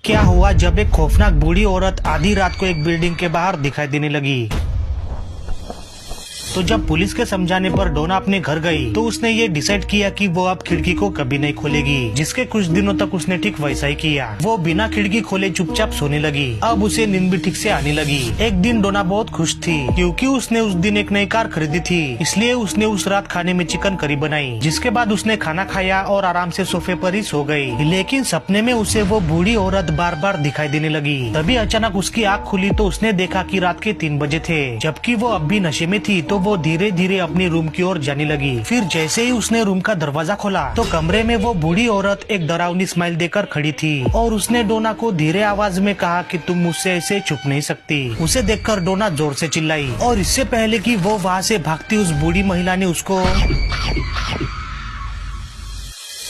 क्या हुआ जब एक खौफनाक बूढ़ी औरत आधी रात को एक बिल्डिंग के बाहर दिखाई देने लगी। तो जब पुलिस के समझाने पर डोना अपने घर गई तो उसने ये डिसाइड किया कि वो अब खिड़की को कभी नहीं खोलेगी, जिसके कुछ दिनों तक उसने ठीक वैसा ही किया। वो बिना खिड़की खोले चुपचाप सोने लगी। अब उसे नींद भी ठीक से आने लगी। एक दिन डोना बहुत खुश थी क्योंकि उसने उस दिन एक नई कार खरीदी थी, इसलिए उसने उस रात खाने में चिकन करी बनाई। जिसके बाद उसने खाना खाया और आराम से सोफे पर ही सो गई। लेकिन सपने में उसे वो बूढ़ी औरत बार बार दिखाई देने लगी। तभी अचानक उसकी आँख खुली तो उसने देखा कि रात के 3 बजे थे, जबकि वो अब भी नशे में थी। तो वो धीरे धीरे अपनी रूम की ओर जाने लगी। फिर जैसे ही उसने रूम का दरवाजा खोला तो कमरे में वो बूढ़ी औरत एक डरावनी स्माइल देकर खड़ी थी और उसने डोना को धीरे आवाज में कहा कि तुम मुझसे ऐसे छुप नहीं सकती। उसे देखकर डोना जोर से चिल्लाई और इससे पहले कि वो वहाँ से भागती उस बूढ़ी महिला ने उसको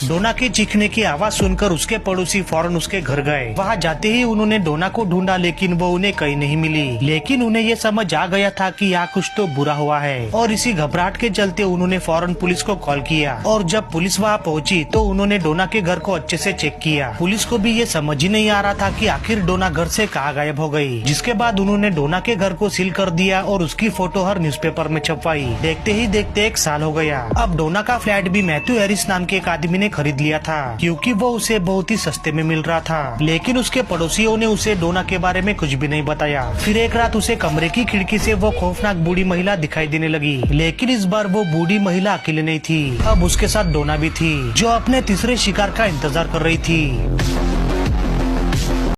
डोना के चीखने की आवाज सुनकर उसके पड़ोसी फौरन उसके घर गए। वहाँ जाते ही उन्होंने डोना को ढूंढा लेकिन वो उन्हें कहीं नहीं मिली। लेकिन उन्हें ये समझ आ गया था कि यहाँ कुछ तो बुरा हुआ है और इसी घबराहट के चलते उन्होंने फौरन पुलिस को कॉल किया। और जब पुलिस वहाँ पहुँची तो उन्होंने डोना के घर को अच्छे से चेक किया। पुलिस को भी ये समझ ही नहीं आ रहा था कि आखिर डोना घर से कहाँ गायब हो गई। जिसके बाद उन्होंने डोना के घर को सील कर दिया और उसकी फोटो हर न्यूज़पेपर में छपवाई। देखते ही देखते 1 साल हो गया। अब डोना का फ्लैट भी मैथ्यू हैरिस नाम के एक आदमी ने खरीद लिया था क्योंकि वो उसे बहुत ही सस्ते में मिल रहा था। लेकिन उसके पड़ोसियों ने उसे डोना के बारे में कुछ भी नहीं बताया। फिर एक रात उसे कमरे की खिड़की से वो खौफनाक बूढ़ी महिला दिखाई देने लगी। लेकिन इस बार वो बूढ़ी महिला अकेले नहीं थी, अब उसके साथ डोना भी थी जो अपने तीसरे शिकार का इंतजार कर रही थी।